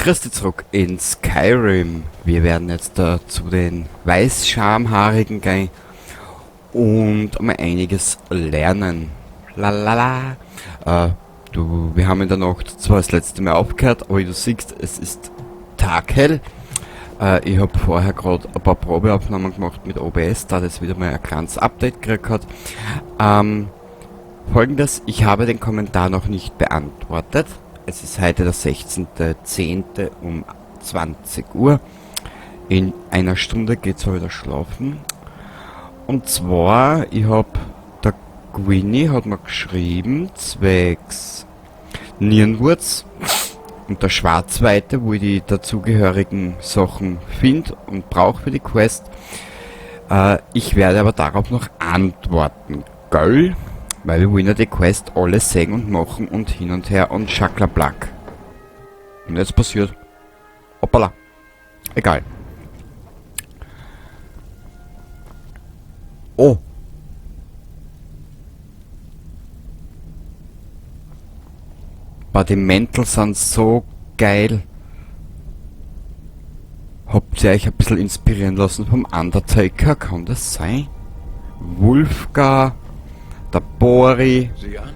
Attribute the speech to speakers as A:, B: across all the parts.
A: Christi zurück in Skyrim. Wir werden jetzt zu den Weißschamhaarigen gehen und mal einiges lernen. Lalala. Wir haben in der Nacht zwar das letzte Mal aufgehört, aber wie du siehst, es ist taghell. Ich habe vorher gerade ein paar Probeaufnahmen gemacht mit OBS, da das wieder mal ein kleines Update gekriegt hat. Folgendes, ich habe den Kommentar noch nicht beantwortet. Es ist heute der 16.10. um 20 Uhr. In einer Stunde geht's wieder schlafen. Und zwar, der Gwynny hat mir geschrieben, zwecks Nierenwurz und der Schwarzweite, wo ich die dazugehörigen Sachen finde und brauche für die Quest. Ich werde aber darauf noch antworten, gell? Weil wir wollen ja die Quest alles sehen und machen und hin und her und schaklaplack. Und jetzt passiert. Hoppala. Egal. Oh. Aber die Mäntel sind so geil. Habt ihr euch ein bisschen inspirieren lassen vom Undertaker? Kann das sein? Wulfgar, der Bori.
B: Sieh an,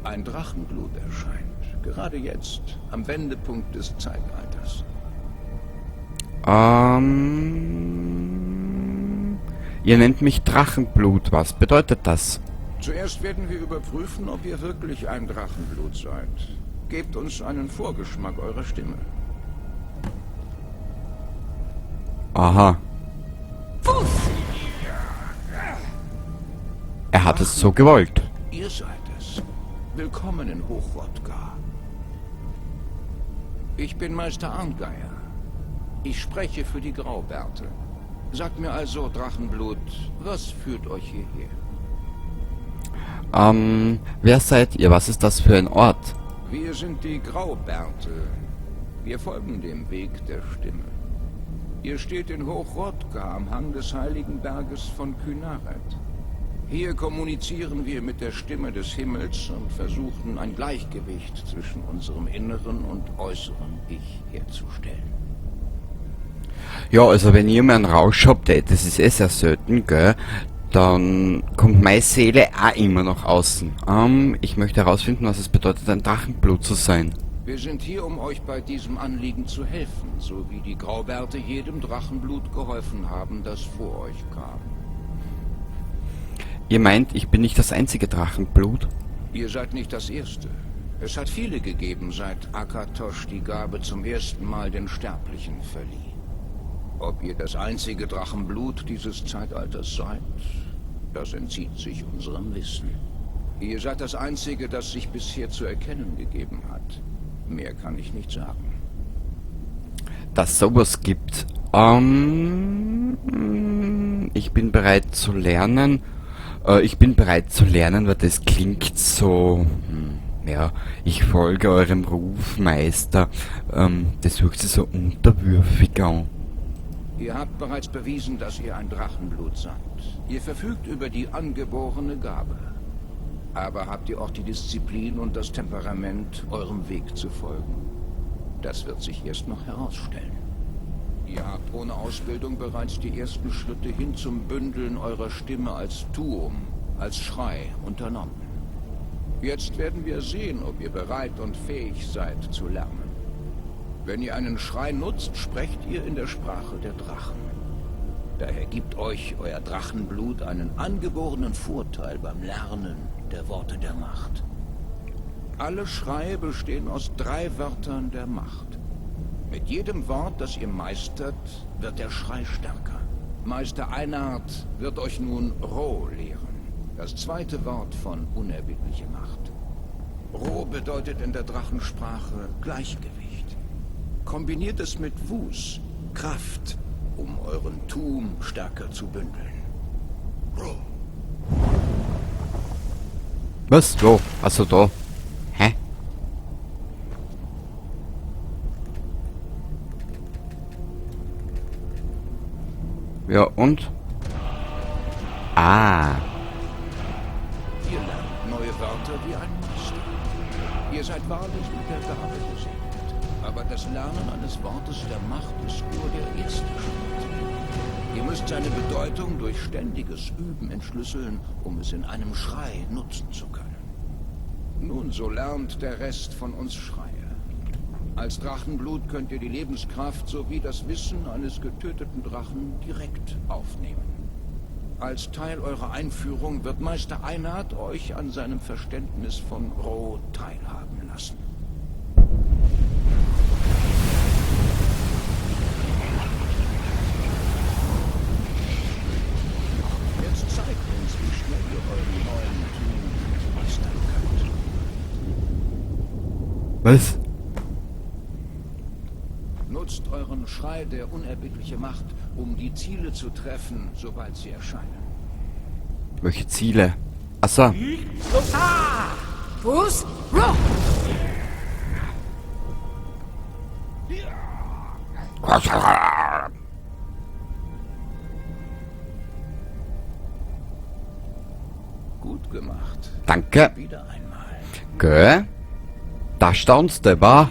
B: ein Drachenblut erscheint. Gerade jetzt, am Wendepunkt des Zeitalters.
A: Ihr nennt mich Drachenblut. Was bedeutet das?
B: Zuerst werden wir überprüfen, ob ihr wirklich ein Drachenblut seid. Gebt uns einen Vorgeschmack eurer Stimme.
A: Aha. Er hat es so gewollt.
B: Ihr seid es. Willkommen in Hochrodgar. Ich bin Meister Arngeier. Ich spreche für die Graubärte. Sagt mir also, Drachenblut, was führt euch hierher?
A: Wer seid ihr? Was ist das für ein Ort?
B: Wir sind die Graubärte. Wir folgen dem Weg der Stimme. Ihr steht in Hochrodgar am Hang des heiligen Berges von Kynaret. Hier kommunizieren wir mit der Stimme des Himmels und versuchen ein Gleichgewicht zwischen unserem inneren und äußeren Ich herzustellen.
A: Ja, also wenn ihr mal einen Rausch habt, das ist sehr selten, gell, dann kommt meine Seele auch immer nach außen. Ich möchte herausfinden, was es bedeutet, ein Drachenblut zu sein.
B: Wir sind hier, um euch bei diesem Anliegen zu helfen, so wie die Graubärte jedem Drachenblut geholfen haben, das vor euch kam.
A: Ihr meint, ich bin nicht das einzige Drachenblut?
B: Ihr seid nicht das Erste. Es hat viele gegeben, seit Akatosh die Gabe zum ersten Mal den Sterblichen verlieh. Ob ihr das einzige Drachenblut dieses Zeitalters seid, das entzieht sich unserem Wissen. Ihr seid das einzige, das sich bisher zu erkennen gegeben hat. Mehr kann ich nicht sagen.
A: Dass sowas gibt. Ich bin bereit zu lernen. Ich bin bereit zu lernen, weil das klingt so... Ja, ich folge eurem Ruf, Meister. Das hört sich so unterwürfig an.
B: Ihr habt bereits bewiesen, dass ihr ein Drachenblut seid. Ihr verfügt über die angeborene Gabe. Aber habt ihr auch die Disziplin und das Temperament, eurem Weg zu folgen? Das wird sich erst noch herausstellen. Ihr habt ohne Ausbildung bereits die ersten Schritte hin zum Bündeln eurer Stimme als Tuum, als Schrei unternommen. Jetzt werden wir sehen, ob ihr bereit und fähig seid zu lernen. Wenn ihr einen Schrei nutzt, sprecht ihr in der Sprache der Drachen. Daher gibt euch euer Drachenblut einen angeborenen Vorteil beim Lernen der Worte der Macht. Alle Schreie bestehen aus 3 Wörtern der Macht. Mit jedem Wort, das ihr meistert, wird der Schrei stärker. Meister Einard wird euch nun Ro lehren, das zweite Wort von unerbittlicher Macht. Ro bedeutet in der Drachensprache Gleichgewicht. Kombiniert es mit Wus, Kraft, um euren Tuum stärker zu bündeln. Ro.
A: Was? Wo? Achso, da. Hä? Ja, und? Ah.
B: Ihr lernt neue Wörter wie ein Meister. Ihr seid wahrlich mit der Gabe gesegnet. Aber das Lernen eines Wortes der Macht ist nur der erste Schritt. Ihr müsst seine Bedeutung durch ständiges Üben entschlüsseln, um es in einem Schrei nutzen zu können. Nun, so lernt der Rest von uns Schreie. Als Drachenblut könnt ihr die Lebenskraft sowie das Wissen eines getöteten Drachen direkt aufnehmen. Als Teil eurer Einführung wird Meister Einhard euch an seinem Verständnis von Ro teilhaben lassen. Jetzt zeigt uns, wie schnell ihr euren neuen Tun meistern könnt.
A: Was?
B: Nutzt euren Schrei der unerbittliche Macht, um die Ziele zu treffen, sobald sie erscheinen.
A: Welche Ziele? Achso.
C: Fuß, Roh!
B: Gut gemacht.
A: Danke.
B: Wieder einmal.
A: Gell? Da staunst du, wa?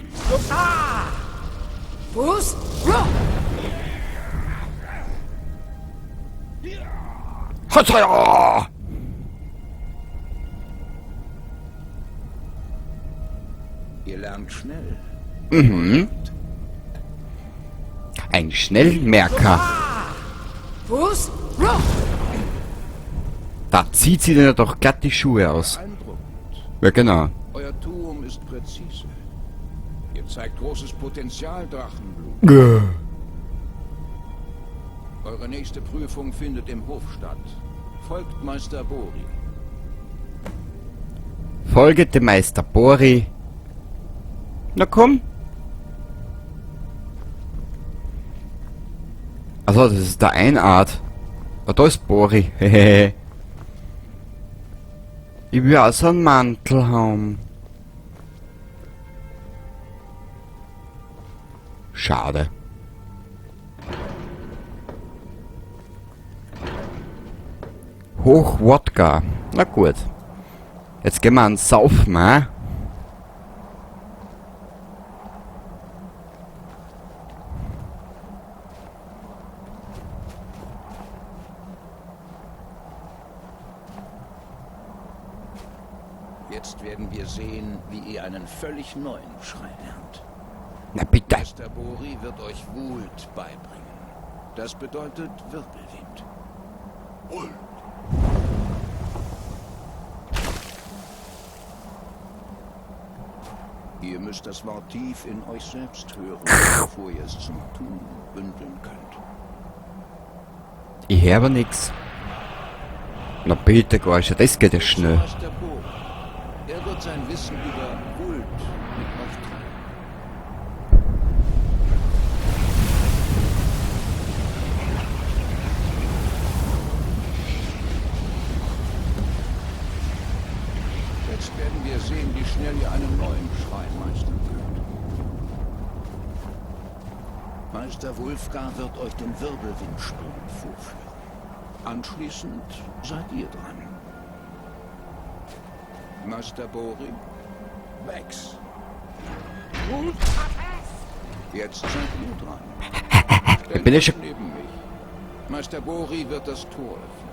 C: Fuß, Roh!
B: Ihr lernt schnell.
A: Ein Schnellmerker.
C: Fuß, Roh!
A: Da zieht sie dir doch glatt die Schuhe aus.
B: Beeindruckend.
A: Ja, genau.
B: Euer Tuum ist präzise. Ihr zeigt großes Potenzial, Drachenblut. Eure nächste Prüfung findet im Hof statt. Folgt Meister Bori.
A: Folge dem Meister Bori. Na komm. Also, das ist der Einart. Ah, da ist Bori. Hehehe. Ich will auch so einen Mantel haben. Schade. Hoch Wodka. Na gut. Jetzt gehen wir ans Saufen,
B: Jetzt werden wir sehen, wie ihr einen völlig neuen Schrei lernt.
A: Na bitte.
B: Meister Bori wird euch Wult beibringen. Das bedeutet Wirbelwind. Wult. Ihr müsst das Wort tief in euch selbst hören, bevor ihr es zum Tun bündeln könnt.
A: Ich höre aber nix. Na bitte, Gorsche, das geht ja schnell.
B: Meister Bori. Er wird sein Wissen über Wult mit euch teilen. Jetzt werden wir sehen, wie schnell ihr einen neuen Schrei meistern könnt. Meister Wulfgar wird euch den Wirbelwindsprung vorführen. Anschließend seid ihr dran. Meister Bori, Vex. Jetzt seid ihr dran.
A: Ich bin ja schon...
B: Neben mich. Meister Bori wird das Tor öffnen.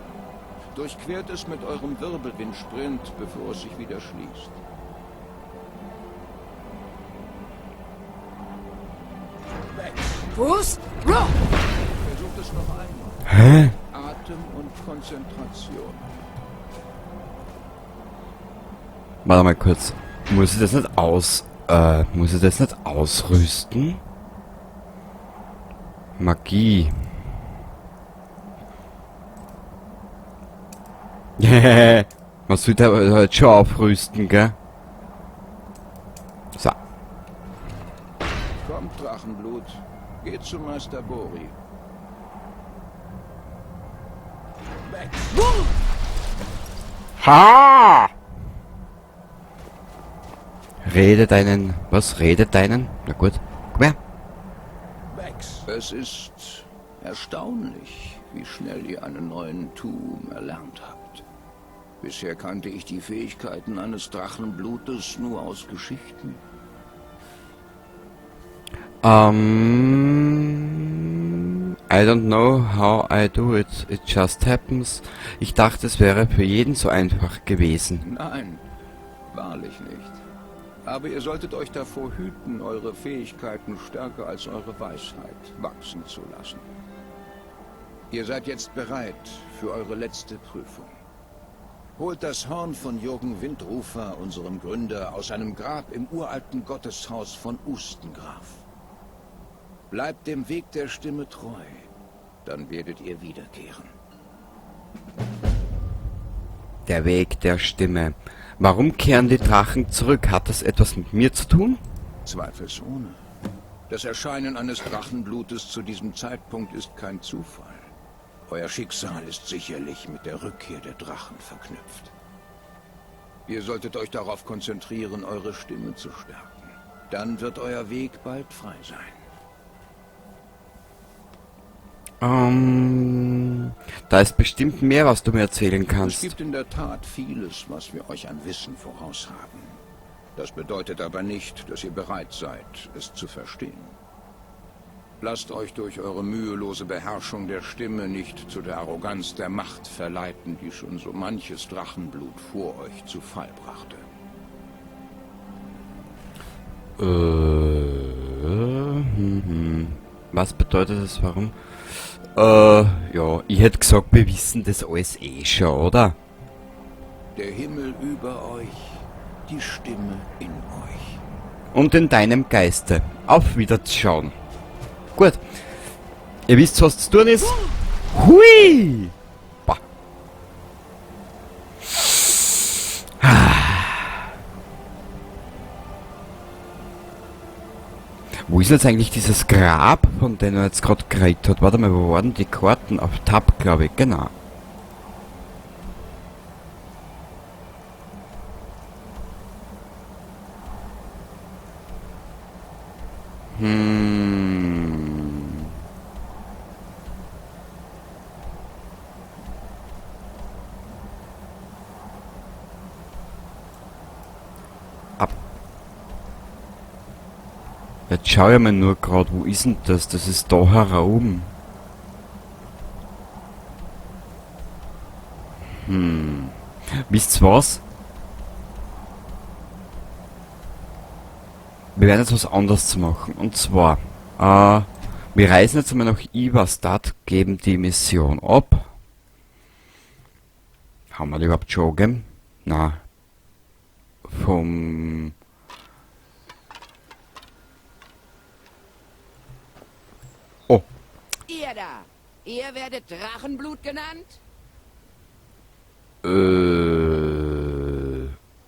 B: Durchquert es mit eurem Wirbelwindsprint, bevor es sich wieder schließt. Vex.
C: Fuß, Roh!
B: Versucht es noch einmal.
A: Hä?
B: Atem und Konzentration.
A: Warte mal kurz. Muss ich das nicht ausrüsten? Magie. Man sollte aber halt schon aufrüsten, gell? So.
B: Kommt, Drachenblut. Geht zu Meister Bori. Vex.
A: Ha! Rede deinen... Was? Rede deinen? Na gut. Komm her.
B: Vex. Es ist erstaunlich, wie schnell ihr einen neuen Tuum erlernt habt. Bisher kannte ich die Fähigkeiten eines Drachenblutes nur aus Geschichten.
A: I don't know how I do it. It just happens. Ich dachte, es wäre für jeden so einfach gewesen.
B: Nein, wahrlich nicht. Aber ihr solltet euch davor hüten, eure Fähigkeiten stärker als eure Weisheit wachsen zu lassen. Ihr seid jetzt bereit für eure letzte Prüfung. Holt das Horn von Jürgen Windrufer, unserem Gründer, aus seinem Grab im uralten Gotteshaus von Ustengraf. Bleibt dem Weg der Stimme treu, dann werdet ihr wiederkehren.
A: Der Weg der Stimme. Warum kehren die Drachen zurück? Hat das etwas mit mir zu tun?
B: Zweifelsohne. Das Erscheinen eines Drachenblutes zu diesem Zeitpunkt ist kein Zufall. Euer Schicksal ist sicherlich mit der Rückkehr der Drachen verknüpft. Ihr solltet euch darauf konzentrieren, eure Stimme zu stärken. Dann wird euer Weg bald frei sein.
A: Da ist bestimmt mehr, was du mir erzählen
B: Es
A: kannst.
B: gibt in der Tat vieles, was wir euch an Wissen voraus haben. Das bedeutet aber nicht, dass ihr bereit seid, es zu verstehen. Lasst euch durch eure mühelose Beherrschung der Stimme nicht zu der Arroganz der Macht verleiten, die schon so manches Drachenblut vor euch zu Fall brachte.
A: Was bedeutet das, warum? Ja, ich hätte gesagt, wir wissen das alles eh schon, oder?
B: Der Himmel über euch, die Stimme in euch.
A: Und in deinem Geiste. Auf Wiederschauen. Gut. Ihr wisst, was zu tun ist. Hui! Bah. Wo ist jetzt eigentlich dieses Grab, von dem er jetzt gerade geredet hat? Warte mal, wo waren die Karten? Auf Tab, glaube ich, genau. Ab. Jetzt schau ich mal nur gerade, wo ist denn das? Das ist da heroben. Wisst's was? Wir werden jetzt was anderes zu machen. Und zwar, wir reisen jetzt einmal nach Ivastad, geben die Mission ab. Haben wir die überhaupt schon gegeben? Nein. Oh,
C: Ihr da! Ihr werdet Drachenblut genannt?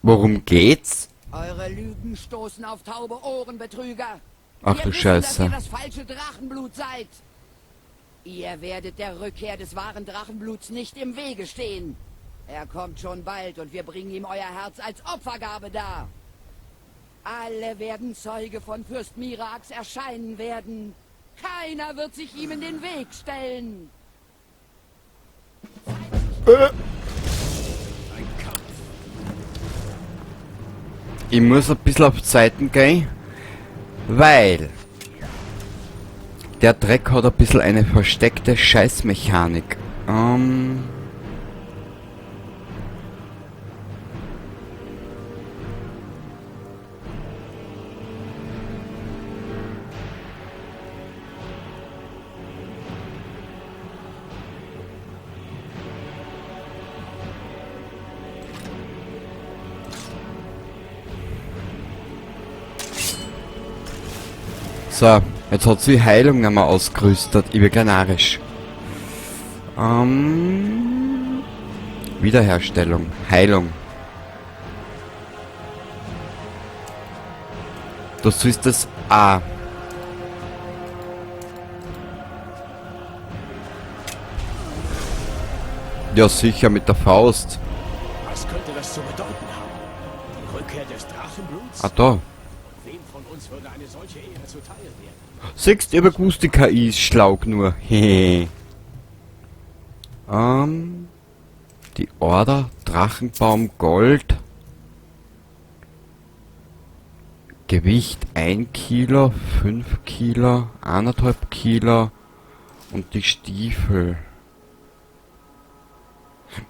A: worum geht's?
C: Eure Lügen stoßen auf taube Ohren, Betrüger.
A: Ach
C: Wir
A: du
C: wissen,
A: Scheiße.
C: dass ihr das falsche Drachenblut seid. Ihr werdet der Rückkehr des wahren Drachenbluts nicht im Wege stehen. Er kommt schon bald und wir bringen ihm euer Herz als Opfergabe dar. Alle werden Zeuge von Fürst Mirax erscheinen werden. Keiner wird sich ihm in den Weg stellen.
A: Ich muss ein bisschen auf Seiten gehen, weil der Dreck hat ein bisschen eine versteckte Scheißmechanik. So, jetzt hat sie Heilung einmal ausgerüstet. Ich bin gleich narrisch. Wiederherstellung. Heilung. Das ist das A. Ja, sicher mit der Faust.
D: Was könnte das zu bedeuten haben? Die Rückkehr des Drachenbluts?
A: Ah, da.
D: Wem von uns würde eine solche Ehre zuteil werden?
A: Siehst du, gewusst, die KI ist schlau nur. Hehe. Die Order, Drachenbaum, Gold. Gewicht 1 Kilo, 5 Kilo, 1,5 Kilo und die Stiefel.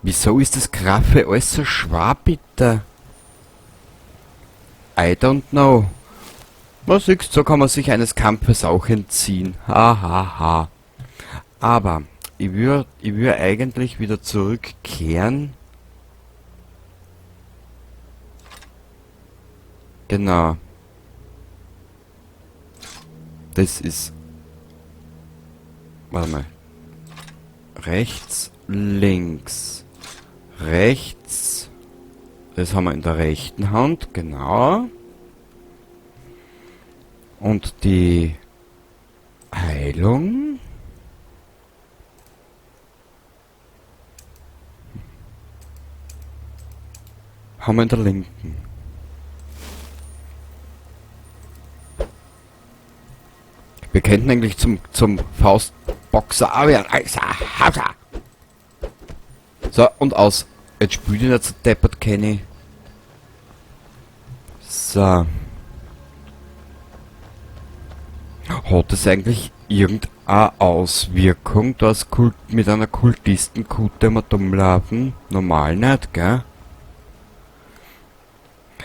A: Wieso ist das Graffe alles so schwer, bitte? I don't know. Was siehst, so kann man sich eines Kampfes auch entziehen. Ha. Aber ich würde eigentlich wieder zurückkehren. Genau. Das ist... Warte mal. Rechts, links. Rechts. Das haben wir in der rechten Hand, genau. Und die Heilung. Haben wir in der linken. Wir könnten eigentlich zum Faustboxer werden. So, und aus. Jetzt spielt ihn nicht so deppert, Kenny. So. Hat es eigentlich irgendeine Auswirkung, dass mit einer Kultistenkute mal dumm laufen? Normal nicht, gell?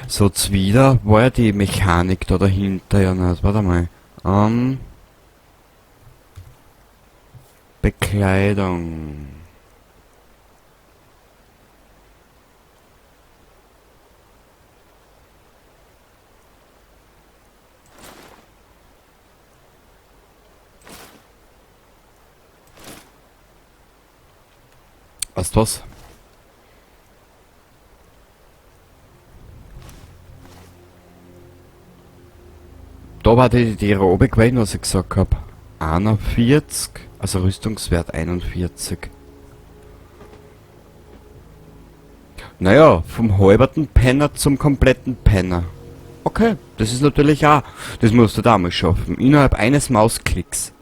A: So zwider war ja die Mechanik da dahinter ja nicht. Warte mal. Bekleidung. Weißt du was? Da war die Robe gewesen, was ich gesagt habe. 41, also Rüstungswert 41. Naja, vom halberten Penner zum kompletten Penner. Okay, das ist natürlich auch. Das musst du damals schaffen. Innerhalb eines Mausklicks.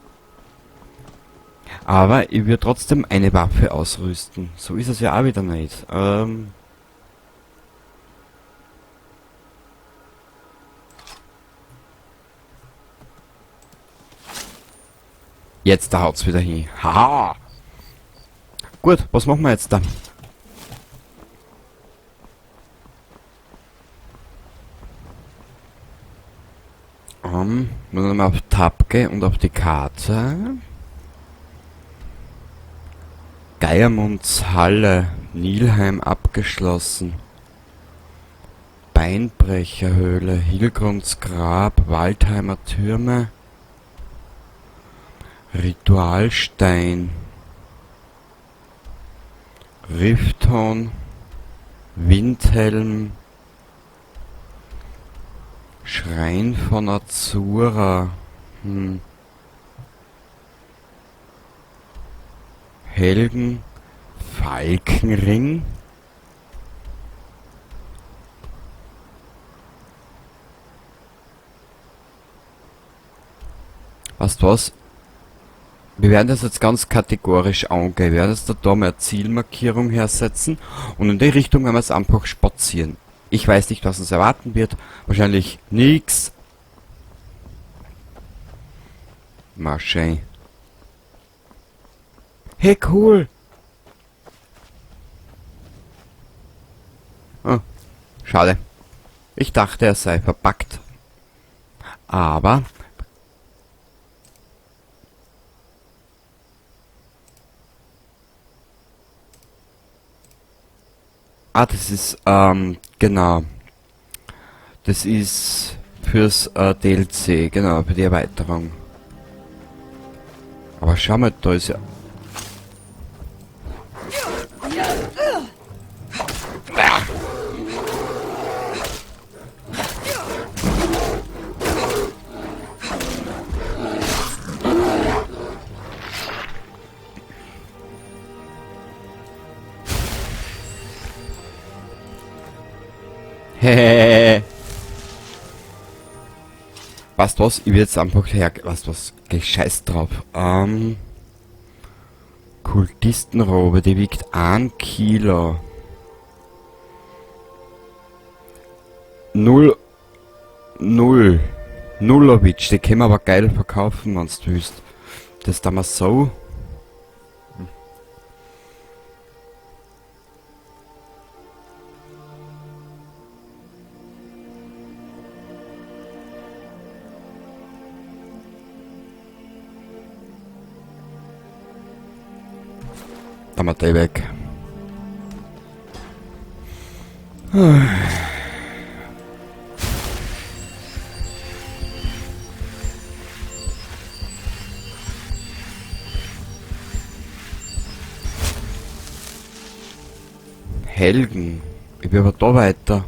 A: Aber ich würde trotzdem eine Waffe ausrüsten. So ist es ja auch wieder nicht. Jetzt da haut's wieder hin. Haha! Gut, was machen wir jetzt dann? Wenn wir mal auf Tab gehen und auf die Karte. Geiermunds Halle, Nilheim abgeschlossen. Beinbrecherhöhle, Hilgrunds Grab, Waldheimer Türme. Ritualstein. Rifthorn. Windhelm. Schrein von Azura. Helgen. Falkenring. Weißt du was? Wir werden das jetzt ganz kategorisch angehen. Wir werden jetzt da mal eine Zielmarkierung hersetzen und in die Richtung werden wir jetzt einfach spazieren. Ich weiß nicht, was uns erwarten wird. Wahrscheinlich nix. Marche. Hey, cool. Oh, schade. Ich dachte, er sei verpackt. Aber... Ah, das ist, genau. Das ist fürs DLC, genau, für die Erweiterung. Aber schau mal, da ist ja... Hehehe. Weißt du was? Ich will jetzt einfach her... Weißt du was? Gescheiß drauf. Kultistenrobe, die wiegt 1 Kilo. 0... Null. Nullowitsch, die können wir aber geil verkaufen, wenn du willst. Das da mal so. Da mal der weg. Helgen. Ich will aber da weiter.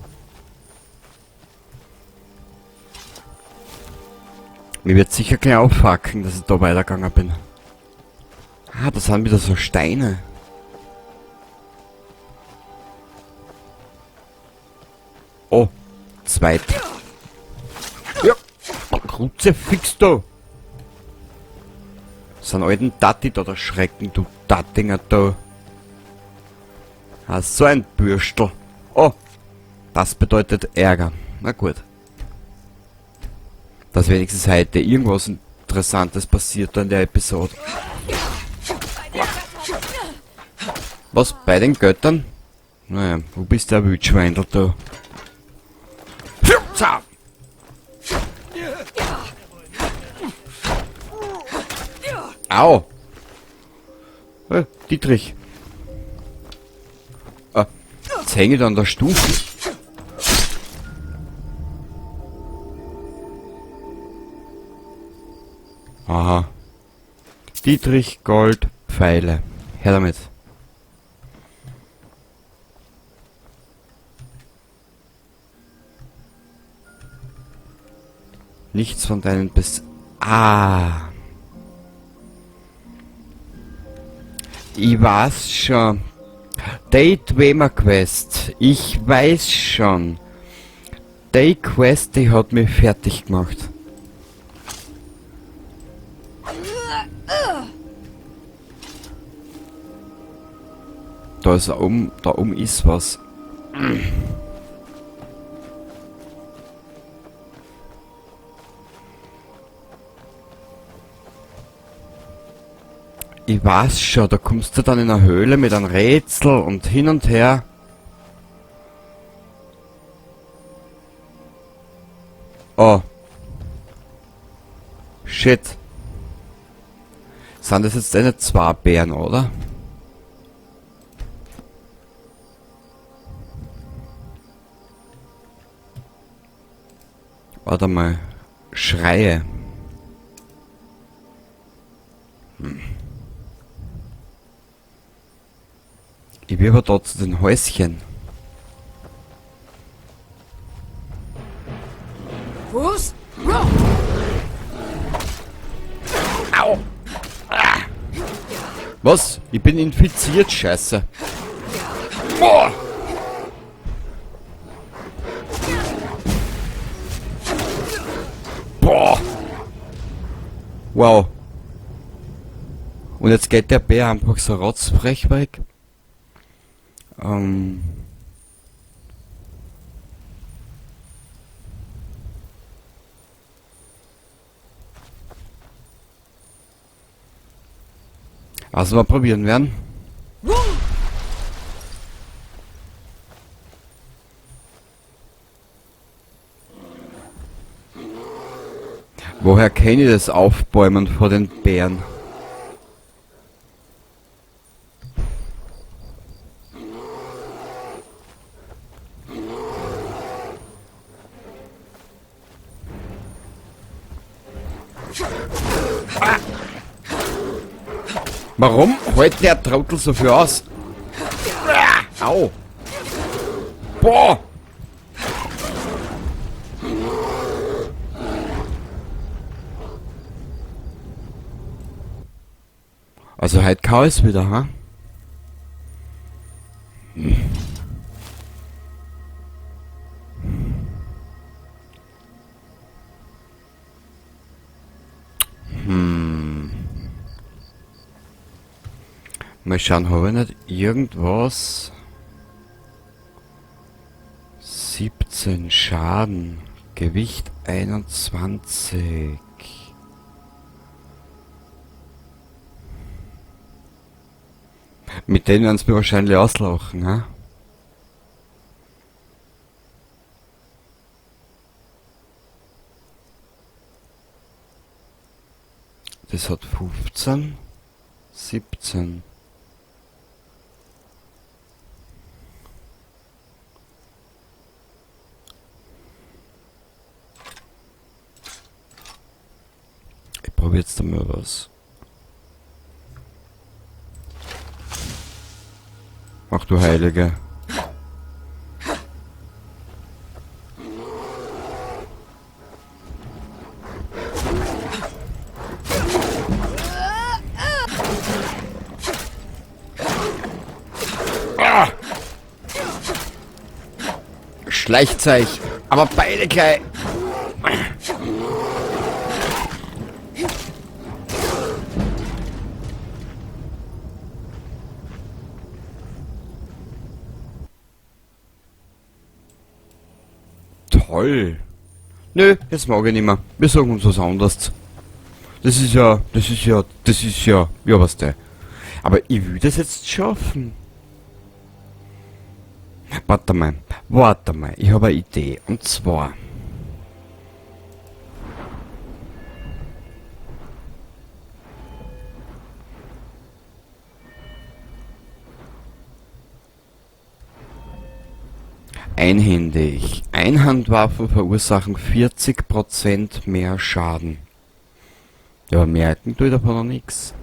A: Mir wird sicher gleich aufhacken, dass ich da weitergegangen bin. Ah, das sind wieder so Steine. Oh, zweit. Ja, Kruzifix da. So einen alten Tati da, der Schrecken, du Tattinger da. Ah, so ein Bürstel. Oh, das bedeutet Ärger. Na gut. Dass wenigstens heute irgendwas Interessantes passiert in der Episode. Was, bei den Göttern? Naja, wo bist der Wildschweindel da? Au! Dietrich. Jetzt hänge ich an der Stufe. Aha. Dietrich, Gold, Pfeile. Her damit. Nichts von deinen Ah. Ich weiß schon. Date Wemer Quest. Ich weiß schon. Die Quest, die hat mich fertig gemacht. Da ist da oben ist was. Ich weiß schon, da kommst du dann in eine Höhle mit einem Rätsel und hin und her. Oh. Shit. Sind das jetzt nicht zwei Bären, oder? Warte mal. Schreie. Ich will aber da zu den Häuschen.
C: Fuß?
A: Au! Ah. Was? Ich bin infiziert, Scheiße. Boah! Boah! Wow. Und jetzt geht der Bär einfach so rotzfrech weg. Was wir probieren werden. Woher kenne ich das Aufbäumen vor den Bären? Warum hält der Trottel so viel aus? Au! Boah! Also heute Chaos wieder, ha? Mal schauen, habe ich nicht irgendwas? 17 Schaden. Gewicht 21. Mit denen werden sie mir wahrscheinlich auslachen, ha? Das hat 15, 17. Ich probiere jetzt einmal was. Ach du Heilige. Schleichzeug, aber beide gleich. Toll. Nö, jetzt mag ich nicht mehr. Wir sagen uns was anderes. Das ist ja, ja was der. Aber ich will das jetzt schaffen. Warte mal, ich habe eine Idee. Und zwar... Einhändig. Einhandwaffen verursachen 40% mehr Schaden. Ja, aber merken tue ich davon noch nichts.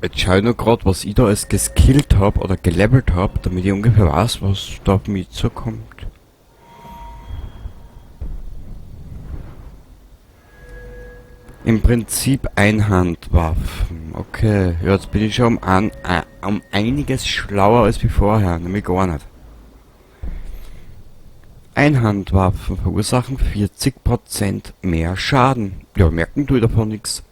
A: Jetzt schau ich nur grad, was ich da alles geskillt habe oder gelevelt habe, damit ich ungefähr weiß, was da auf mich zukommt. Im Prinzip Einhandwaffen. Okay, ja, jetzt bin ich schon um einiges schlauer als wie vorher, nämlich gar nicht. Einhandwaffen verursachen 40% mehr Schaden. Ja, merken tue ich davon nichts.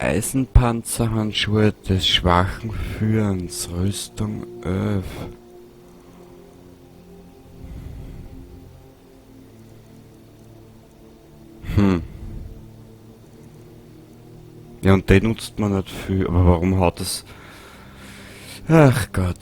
A: Eisenpanzerhandschuhe des schwachen Führens, Rüstung 11. Ja, und den nutzt man nicht viel, aber warum hat es... Ach Gott.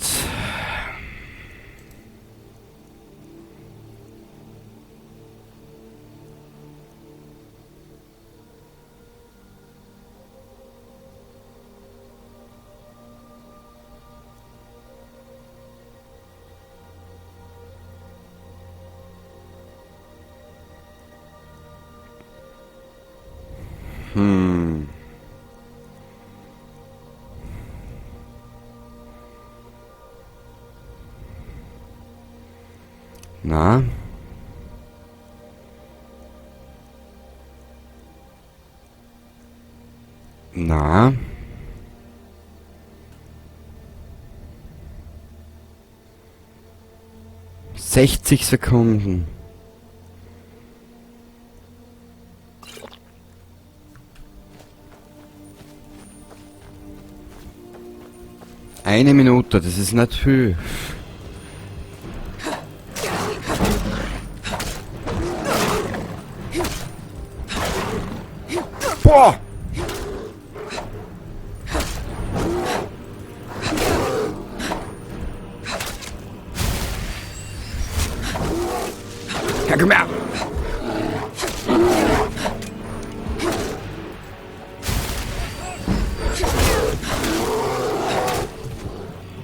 A: Na? Na? ...60 Sekunden. Eine Minute, das ist nicht viel. Boah! Ja, komm her!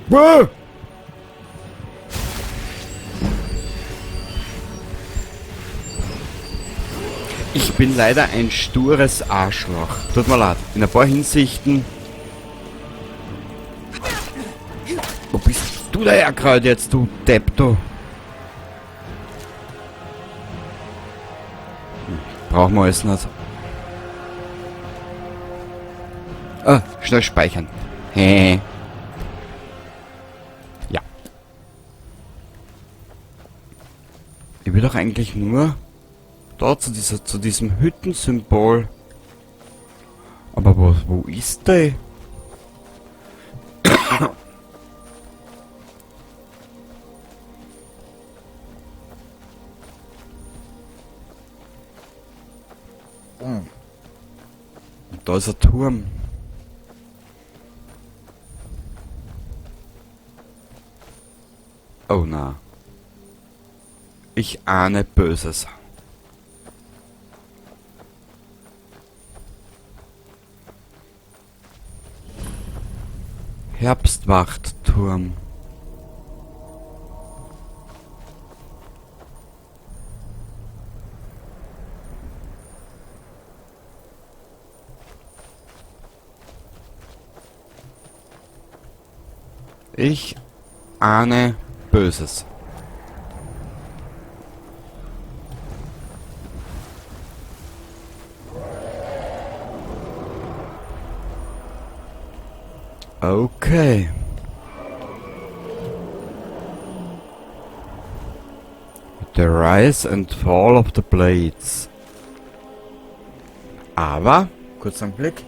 A: Boah! Ich bin leider ein stures Arschloch. Tut mir leid. In ein paar Hinsichten. Wo bist du da gerade jetzt, du Depp, du? Brauchen wir alles nicht. Ah, schnell speichern. Hä? Ja. Ich will doch eigentlich nur da zu diesem Hüttensymbol. Aber wo ist der? Und da ist ein Turm. Oh na. Ich ahne Böses. Herbstwachtturm. Ich ahne Böses. Okay. The Rise and Fall of the Blades. Aber, kurz einen Blick.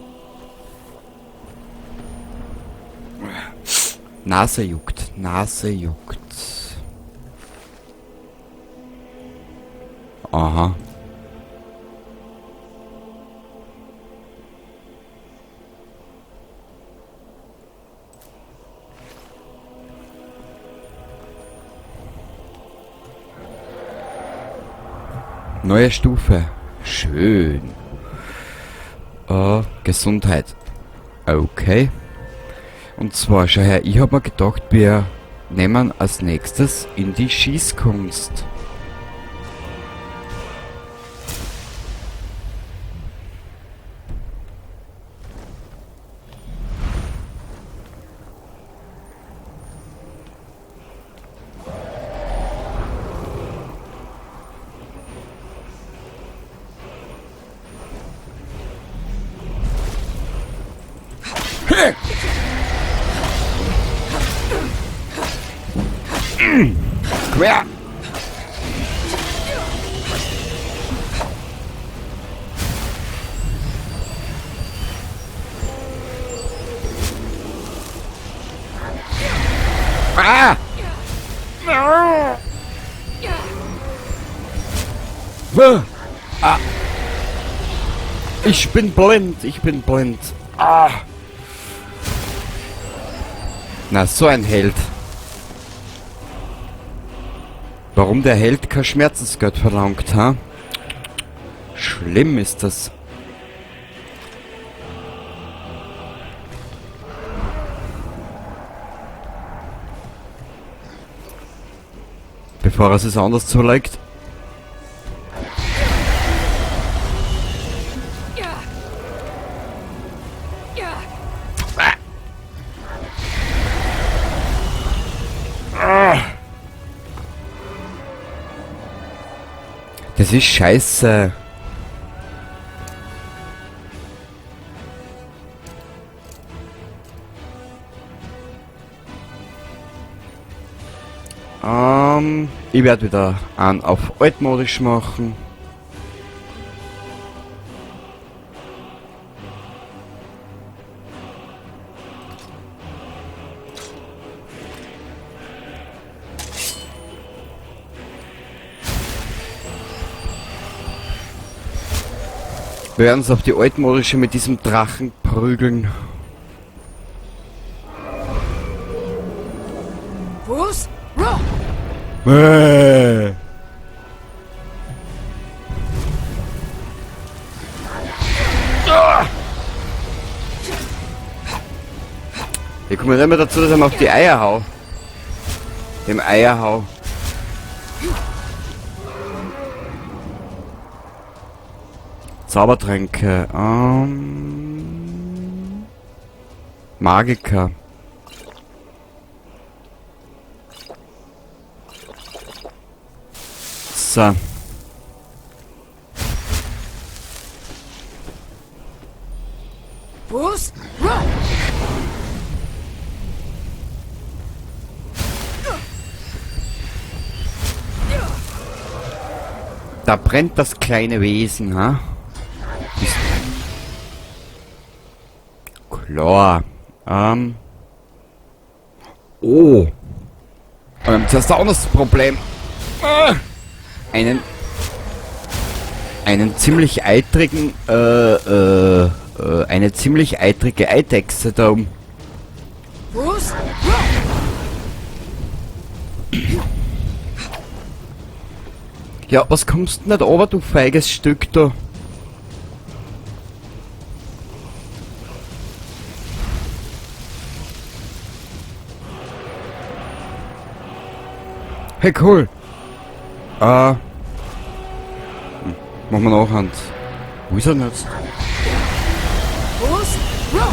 A: Nase juckt, Nase juckt. Aha. Neue Stufe. Schön. Gesundheit. Okay. Und zwar, schau her, ich hab mir gedacht, wir nehmen als nächstes in die Schießkunst. Quer! Ah! Ah! Ich bin blind, ich bin blind. Ah! Na, so ein Held. Warum der Held kein Schmerzensgeld verlangt, ha? Schlimm ist das. Bevor er es anders zulegt. Das ist scheiße. Ich werde wieder einen auf altmodisch machen. Wir werden uns auf die altmodische mit diesem Drachen prügeln.
C: Fuß, roh! Ich komme nicht mehr dazu, dass ich mir auf die Eier hau. Dem Eier hau.
A: Zaubertränke. Magiker. So.
C: Fuß! Rock!
A: Da brennt das kleine Wesen, ha? Klar. Oh. Jetzt hast du auch noch das Problem. Einen ziemlich eitrigen, eine ziemlich eitrige Eidechse da oben.
C: Fuß!
A: Ja, was kommst du nicht runter, du feiges Stück da? Hey, cool. Machen wir nachhand. Wo ist er denn jetzt?
C: Fuß! Rock!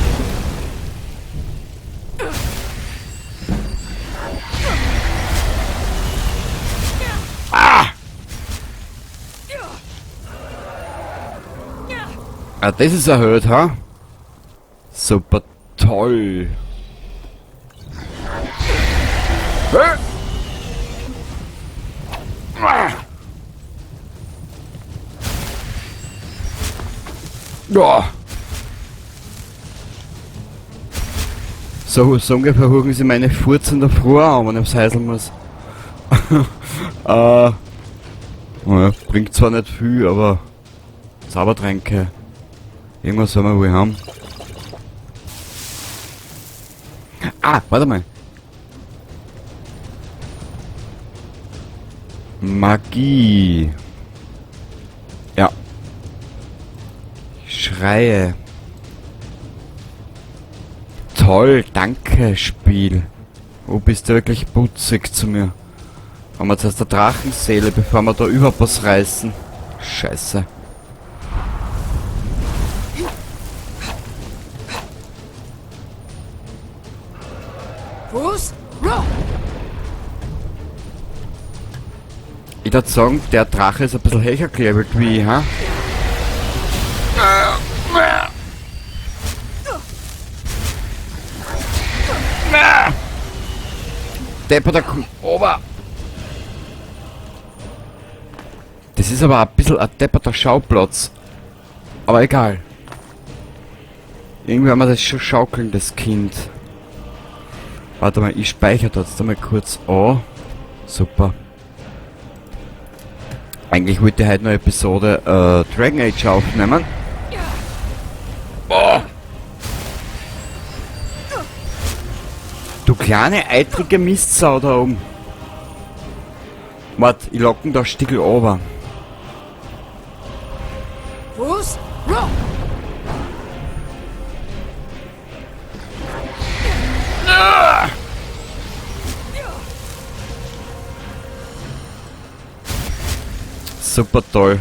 A: Ah, das ist erhöht, ha? Super toll. Ja. So ungefähr huchen sie meine Furz in der Früh an, wenn ich aufs Häusl muss. Naja, bringt zwar nicht viel, aber Zaubertränke. Irgendwas sollen wir wohl haben. Ah, warte mal. Magie. Ja. Schreie. Toll, danke, Spiel. Oh, bist du wirklich putzig zu mir. Haben wir jetzt erst der Drachenseele, bevor wir da überhaupt was reißen. Scheiße.
C: Fuß! Rock!
A: Ich würde sagen, der Drache ist ein bisschen höher gelevelt wie ich, ha? Depper, da kommt ober. Das ist aber ein bisschen ein depperter Schauplatz. Aber egal. Irgendwie haben wir das schon schaukeln, das Kind. Warte mal, ich speichere das jetzt einmal kurz an. Super. Eigentlich wollte ich heute noch eine Episode Dragon Age aufnehmen. Boah. Du kleine eitrige Mistsau da oben. Warte, ich locken da Stickel runter.
C: Fuß! Rock!
A: Super toll.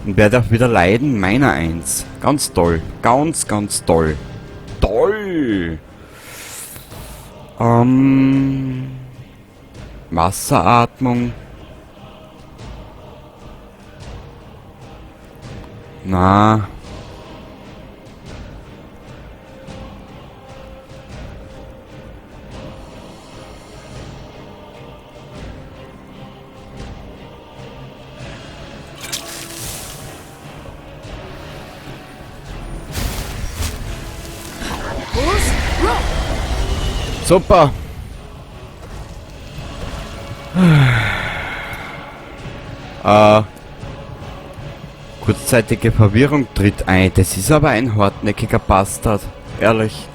A: Und wer darf wieder leiden? Meiner eins. Ganz toll. Ganz, ganz toll. Toll! Wasseratmung. Na.
C: Fuß! Rock!
A: Super. Kurzzeitige Verwirrung tritt ein. Das ist aber ein hartnäckiger Bastard. Ehrlich.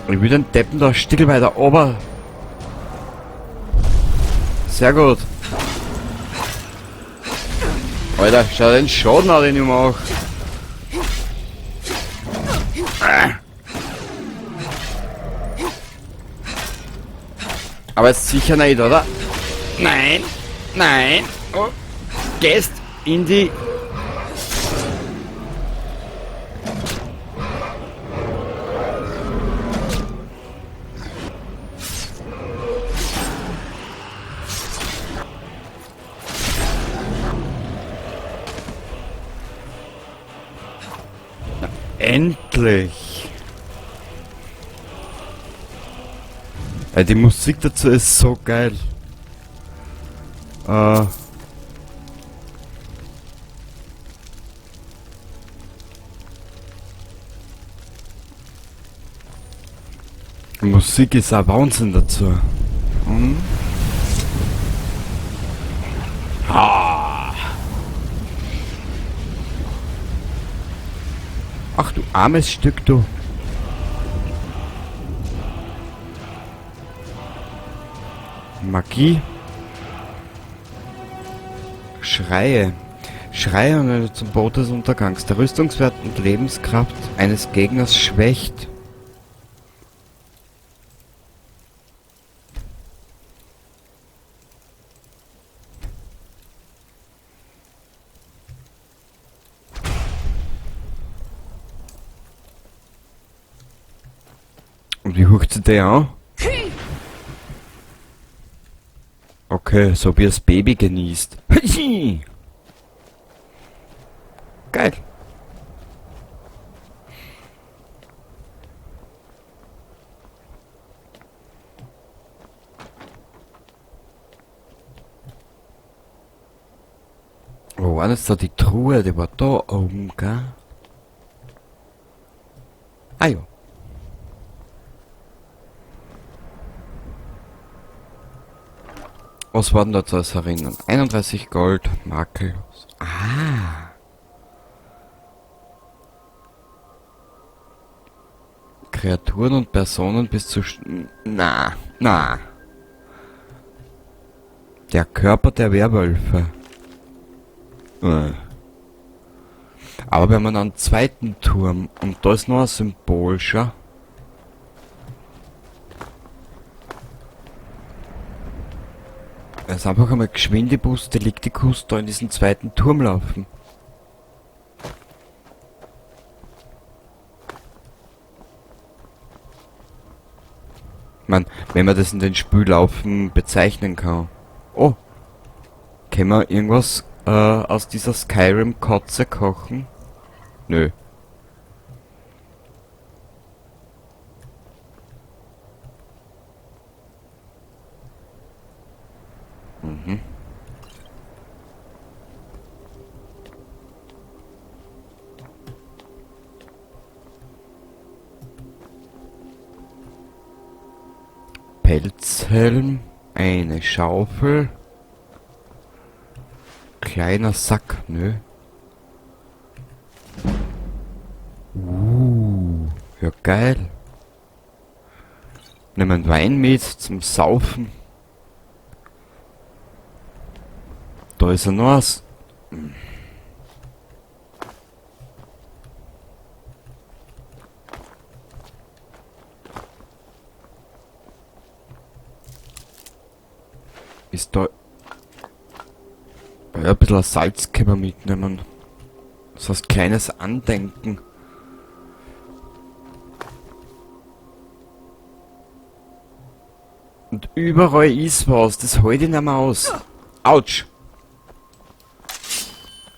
A: Ich will den Deppen da ein Stück weiter ober. Sehr gut. Alter, schau den Schaden an, den ich mach. Aber ist sicher nicht, oder? Nein! Nein! Oh. Gehst in die... Endlich! Ja, die Musik dazu ist so geil. Die Musik ist ein Wahnsinn dazu. Hm? Ha! Ach du armes Stück, du. Magie. Schreie. Schreie und zum Boot des Untergangs. Der Rüstungswert und Lebenskraft eines Gegners schwächt. Und wie hucht sie der an? Okay, so wie das Baby genießt. Geil. Wo war das da die Truhe? Die war da oben, gell? Ah ja. Was war denn da zu erinnern? 31 Gold, makellos. Ah. Kreaturen und Personen bis zu... Na. Der Körper der Werwölfe. Aber wenn man einen zweiten Turm und da ist noch ein Symbol, schau. Es ist einfach einmal Geschwindibus Delicticus da in diesen zweiten Turm laufen. Man, wenn man das in den Spüllaufen bezeichnen kann. Oh. Können wir irgendwas aus dieser Skyrim-Kotze kochen? Nö. Mhm. Pelzhelm, eine Schaufel, kleiner Sack, nö. Ja geil. Nehmen Wein mit zum Saufen. Da ist er noch was. Ist da... Ja, ein bisschen Salz können wir mitnehmen. Das heißt, kleines Andenken. Und überall ist was, das halte ich nicht mehr aus. Autsch!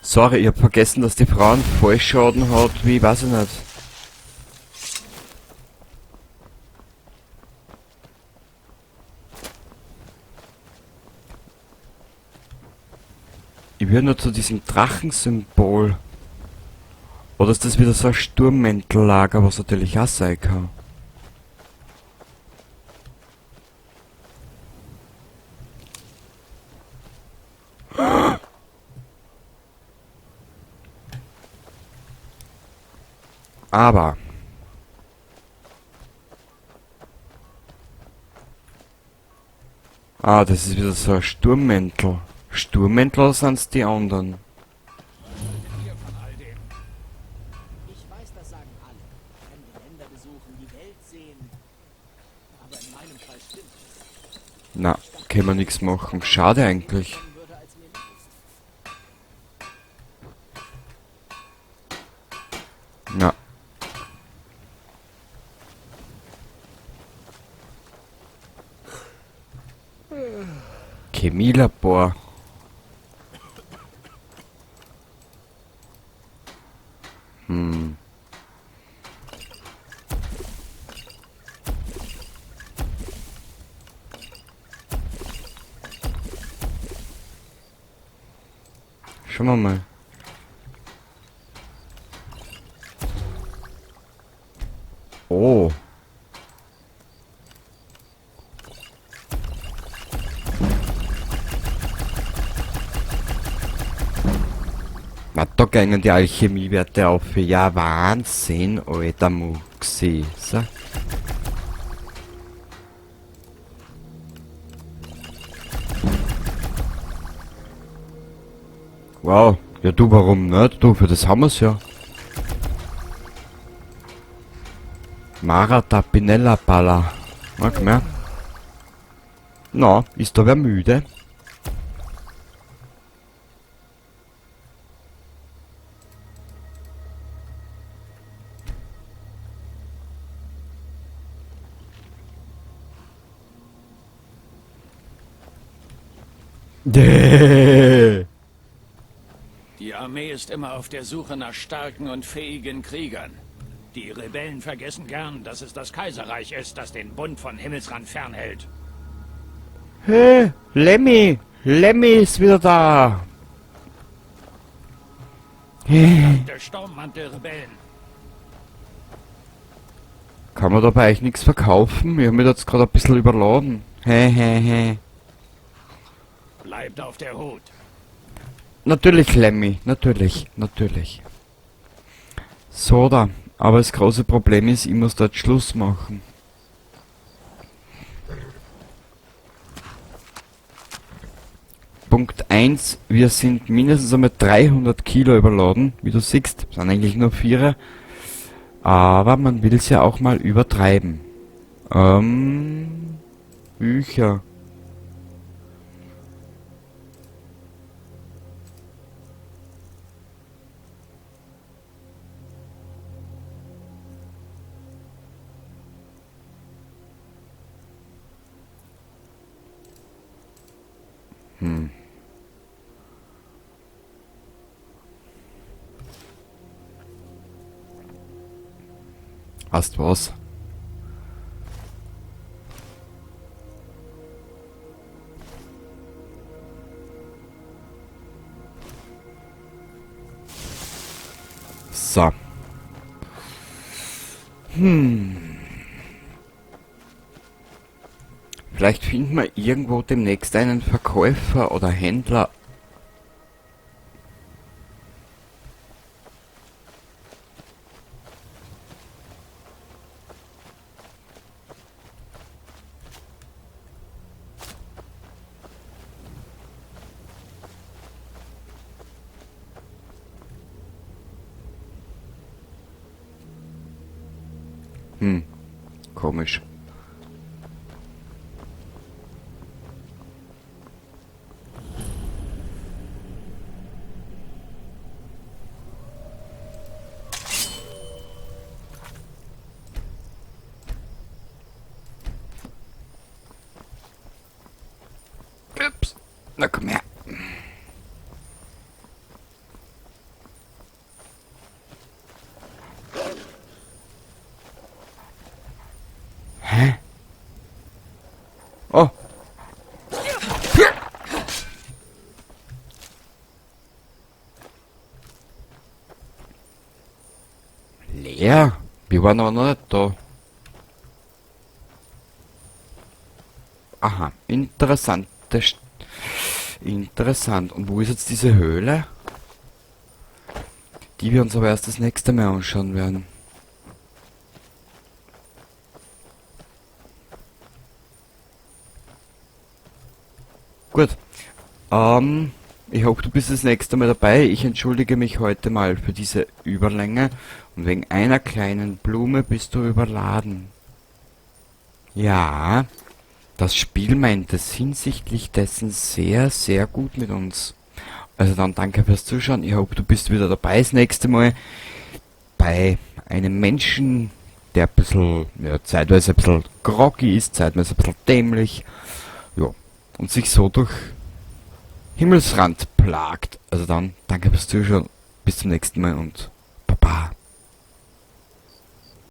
A: Sorry, ich hab vergessen, dass die Frau einen Fallschaden hat, wie, weiß ich nicht. Ich will nur zu diesem Drachensymbol. Oder ist das wieder so ein Sturmmäntellager, was natürlich auch sein kann? Aber... Ah, das ist wieder so ein Sturmmäntel. Sturmmäntel sind's die anderen.
D: Ich weiß, das sagen alle. Fremde Länder besuchen, die Welt sehen. Aber in meinem Fall stimmt es.
A: Na, können wir nichts machen. Schade eigentlich. Na. Chemielabor. Schauen wir mal. Oh. Na, da gingen die Alchemiewerte auf. Ja, Wahnsinn, alter Muxi. So. Wow. Ja, du, warum nicht? Du, für das haben wir's ja. Mara Tapinella Palla. Mag mehr. Na, ist da wer müde?
D: Die Armee ist immer auf der Suche nach starken und fähigen Kriegern. Die Rebellen vergessen gern, dass es das Kaiserreich ist, das den Bund von Himmelsrand fernhält.
A: Hey, Lemmy! Lemmy ist wieder da!
D: Der Sturmmantel-Rebellen.
A: Kann man da bei euch nichts verkaufen? Ich hab mich jetzt gerade ein bisschen überladen. He.
D: Bleibt auf der Hut.
A: Natürlich, Lemmy. Natürlich. So da. Aber das große Problem ist, ich muss dort Schluss machen. Punkt 1. Wir sind mindestens einmal 300 Kilo überladen. Wie du siehst, sind eigentlich nur 4. Aber man will es ja auch mal übertreiben. Bücher. Hast was? So. Vielleicht finden wir irgendwo demnächst einen Verkäufer oder Händler. Komisch. Ups. Na komm her. Hä? Oh. Leer? Wir waren aber noch nicht da. Aha, interessant. Und wo ist jetzt diese Höhle? Die wir uns aber erst das nächste Mal anschauen werden. Gut. Ich hoffe, du bist das nächste Mal dabei. Ich entschuldige mich heute mal für diese Überlänge. Und wegen einer kleinen Blume bist du überladen. Ja, das Spiel meint es hinsichtlich dessen sehr, sehr gut mit uns. Also dann danke fürs Zuschauen. Ich hoffe, du bist wieder dabei das nächste Mal bei einem Menschen, der ein bisschen, ja, zeitweise ein bisschen groggy ist, zeitweise ein bisschen dämlich, ja, und sich so durch Himmelsrand plagt. Also dann danke fürs Zuschauen. Bis zum nächsten Mal und Baba.